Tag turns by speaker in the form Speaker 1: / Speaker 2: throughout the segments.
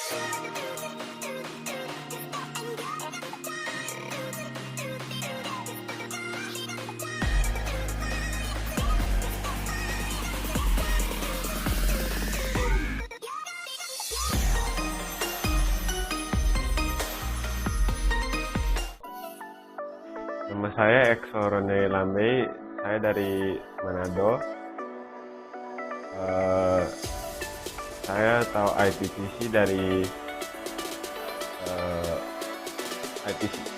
Speaker 1: Nama saya Exo Rone Lambe, saya dari Manado. Saya tahu ITTC dari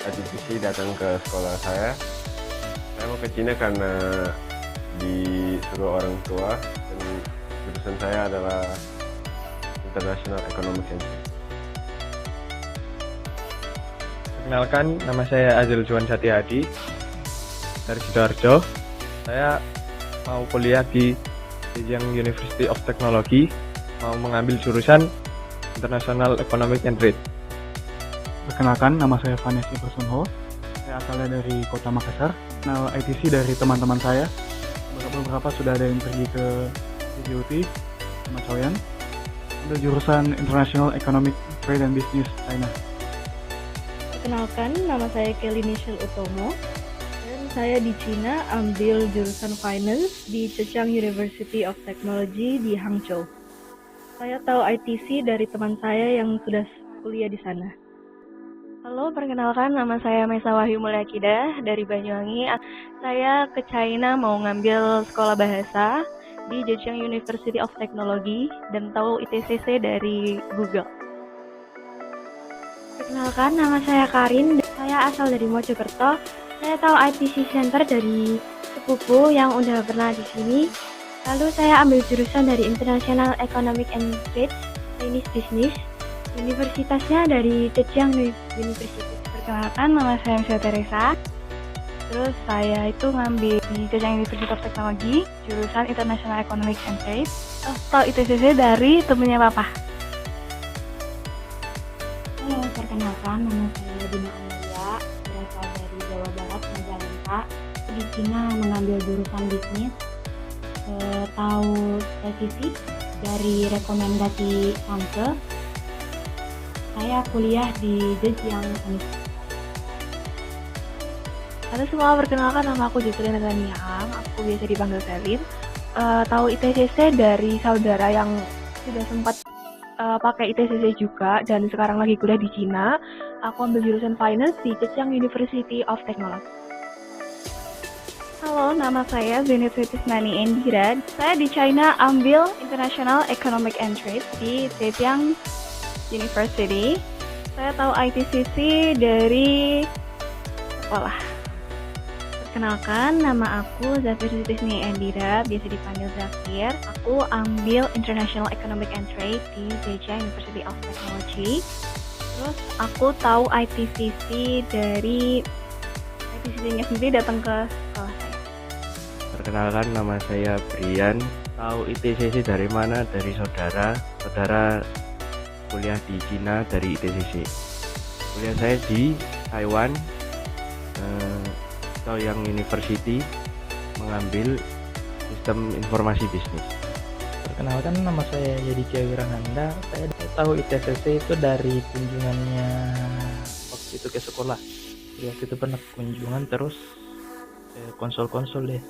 Speaker 1: ITTC datang ke sekolah saya. Saya mau ke Cina karena disuruh orang tua, dan jurusan saya adalah International Economic and Trade.
Speaker 2: Perkenalkan, nama saya Azil Juan Satihadi dari Sidoarjo. Saya mau kuliah di Zhejiang University of Technology, mau mengambil jurusan International Economic and Trade.
Speaker 3: Perkenalkan, nama saya Vanessa Bersunho. Saya asalnya dari Kota Makassar. Kenal ITC dari teman-teman saya. Beberapa sudah ada yang pergi ke CCUT, sama Choyan. Ada jurusan International Economic Trade and Business China.
Speaker 4: Perkenalkan, nama saya Kelly Michelle Utomo, dan saya di Cina ambil jurusan Finance di Zhejiang University of Technology di Hangzhou. Saya tahu ITC dari teman saya yang sudah kuliah di sana.
Speaker 5: Halo, perkenalkan, nama saya Mesa Wahyu Mulyakida dari Banyuwangi. Saya ke China mau ngambil sekolah bahasa di Zhejiang University of Technology dan tahu ITCC dari Google.
Speaker 6: Perkenalkan, nama saya Karin. Saya asal dari Mojokerto. Saya tahu ITC Center dari sepupu yang udah pernah di sini. Lalu saya ambil jurusan dari International Economic and Trade, Chinese Business. Universitasnya dari Zhejiang University.
Speaker 5: Perkenalkan, nama saya Michelle Teresa. Terus saya itu ngambil di Zhejiang University of Technology, jurusan International Economic and Trade. Tahu ITCC dari temennya Papa.
Speaker 6: Halo, perkenalkan, nama saya Dina Amelia, berasal dari Jawa Barat, Majalengka. Di Cina mengambil jurusan bisnis. Tahu revisi dari rekomendasi tante. Saya kuliah di Zhejiang University.
Speaker 5: Halo semua, perkenalkan, nama aku Jocelyn Nathaniel. Aku biasa dipanggil Selim. Tahu ITCC dari saudara yang sudah sempat pakai ITCC juga dan sekarang lagi kuliah di Cina. Aku ambil jurusan Finance di Zhejiang University of Technology. Halo, nama saya Zenit Nani Endira. Saya di China ambil International Economic and Trade di Zhejiang University. Saya tahu ITCC dari sekolah.
Speaker 6: Perkenalkan, nama aku Zafir Sutisni Endira, biasa dipanggil Zafir. Aku ambil International Economic and Trade di Zhejiang University of Technology. Terus aku tahu ITCC dari ITCC-nya sendiri datang ke sekolah saya.
Speaker 7: Perkenalkan, nama saya Brian. Tahu ITCC dari mana? Dari saudara. Saudara kuliah di Cina dari ITCC. Kuliah saya di Taiwan, Taoyang University, mengambil sistem informasi bisnis.
Speaker 8: Perkenalkan, nama saya Yaditya Wirananda. Saya tahu ITCC itu dari kunjungannya waktu itu ke sekolah. Waktu itu pernah kunjungan terus konsul-konsul deh.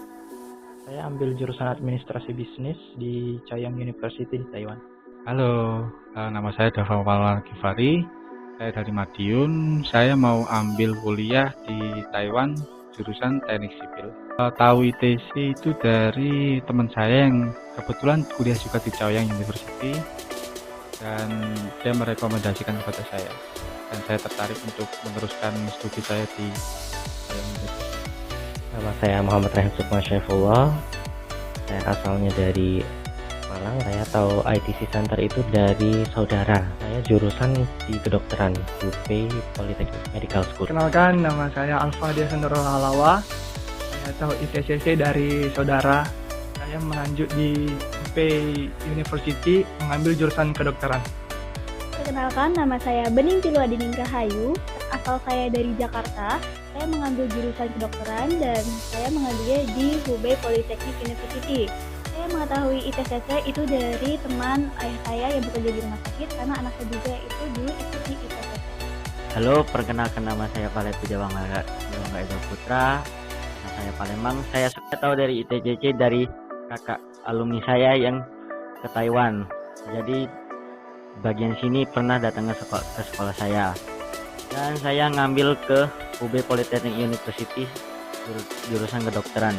Speaker 8: Saya ambil jurusan administrasi bisnis di Chaoyang University di Taiwan.
Speaker 9: Halo, nama saya Dava Maulana Gifari. Saya dari Madiun. Saya mau ambil kuliah di Taiwan, jurusan teknik sipil. Tahu ITC itu dari teman saya yang kebetulan kuliah juga di Chaoyang University, dan dia merekomendasikan kepada saya, dan saya tertarik untuk meneruskan studi saya di Chaoyang University.
Speaker 10: Nama saya Muhammad Rehan Sukma Syaifullah. Saya asalnya dari Malang. Saya tahu ITC Center itu dari saudara. Saya jurusan di kedokteran, UP Polytechnic Medical School.
Speaker 3: Kenalkan, nama saya Alfa Diasandoro Halawa. Saya tahu ITCC dari saudara. Saya melanjut di UP University mengambil jurusan kedokteran.
Speaker 6: Perkenalkan, nama saya Bening Tilu Adining Rahayu. Asal saya dari Jakarta. Saya mengambil jurusan kedokteran dan saya mengambilnya di Hubei Polytechnic University. Saya Saya mengetahui ITCC itu dari teman ayah saya yang bekerja di rumah sakit karena anak saya juga itu dulu ikut di ITCC.
Speaker 11: Halo, perkenalkan nama saya Pale Pujawangga Ega Putra. Nah, saya Palembang. Saya suka tahu dari ITCC dari kakak alumni saya yang ke Taiwan. Jadi bagian sini pernah datang ke sekolah saya. Dan saya ngambil ke UB Polytechnic University jurusan kedokteran.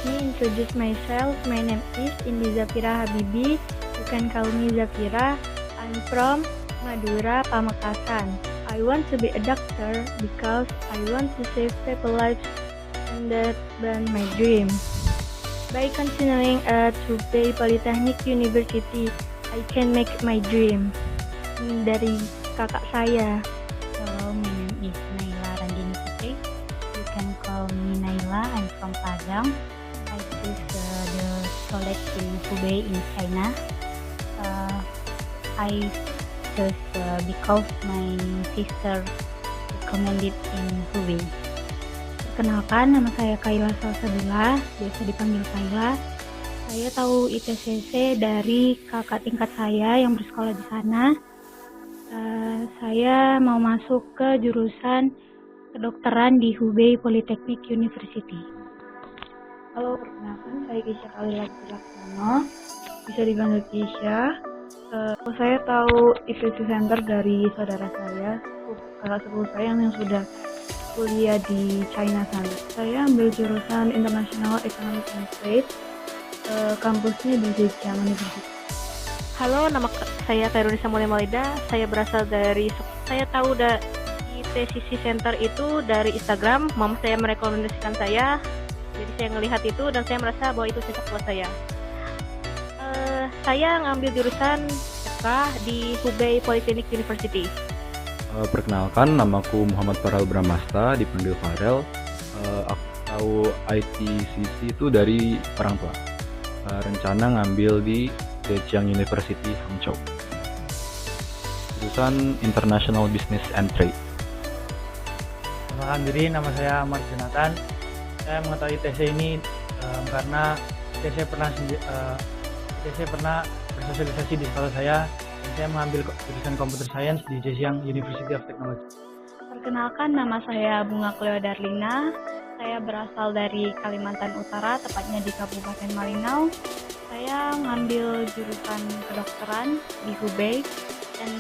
Speaker 4: Let me introduce myself. My name is Indi Zafira Habibi. You can call me Zafira. I'm from Madura, Pamekasan. I want to be a doctor because I want to save people's lives, and that's been my dream. By continuing at Hubei Polytechnic University, I can make my dream. Dari kakak saya.
Speaker 12: Hello, my name is Naila Randini Putri. You can call me Naila. I'm from Padang. I choose the college in Hubei in China. I chose because my sister recommended in Hubei.
Speaker 4: Perkenalkan, nama saya Kaila Salsabila, biasa dipanggil Kaila. Saya tahu ITCC dari kakak tingkat saya yang bersekolah di sana. Saya mau masuk ke jurusan kedokteran di Hubei Polytechnic University. Halo, perkenalkan saya Kisha Kalila Laksono, bisa dipanggil Kisha. Saya tahu ITC Center dari saudara saya, kakak sepupu saya yang sudah kuliah di China sana. Saya ambil jurusan International Economic and Trade, kampusnya di Zhejiang University.
Speaker 13: Halo, nama saya Kairunisa Maulida. Saya berasal dari, saya tahu ITCC Center itu dari Instagram. Mama saya merekomendasikan saya, jadi saya melihat itu dan saya merasa bahwa itu cocok buat saya. Saya ngambil jurusan FK di Hubei Polytechnic University.
Speaker 14: Perkenalkan, namaku Muhammad Farel Bramasta, dipanggil Farel. Aku tahu ITCC itu dari orang tua. Rencana ngambil di Zhejiang University Hangzhou. Jurusan International Business and Trade.
Speaker 8: Perkenalkan diri, nama saya Amar Jonathan. Saya mengetahui ITC ini karena ITC pernah bersosialisasi di sekolah saya, dan saya mengambil jurusan Computer Science di Zhejiang University of Technology.
Speaker 4: Perkenalkan, nama saya Bunga Cleo Darlina. Saya berasal dari Kalimantan Utara, tepatnya di Kabupaten Malinau. Saya mengambil jurusan kedokteran di Hubei, dan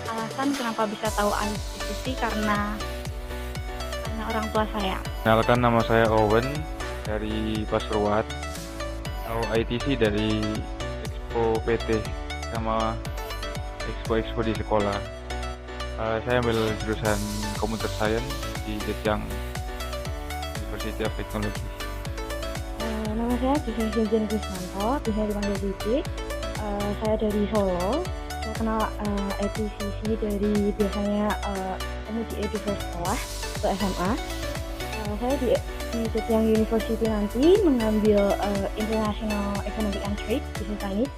Speaker 4: alasan kenapa bisa tahu ITCC karena orang tua saya.
Speaker 15: Kenalkan, nama saya Owen dari Pasuruan. Tahu ITC dari Expo PT sama Expo di sekolah. Saya ambil jurusan Computer Science di Zhejiang University of Technology.
Speaker 4: Nama saya Jose Jen Krismanto, bisa dipanggil Didi. Saya dari Solo. Saya kenal ITCC dari biasanya kamu di first sekolah atau SMA. Saya di Zhejiang University nanti mengambil International Economic and Trade, Business Chinese.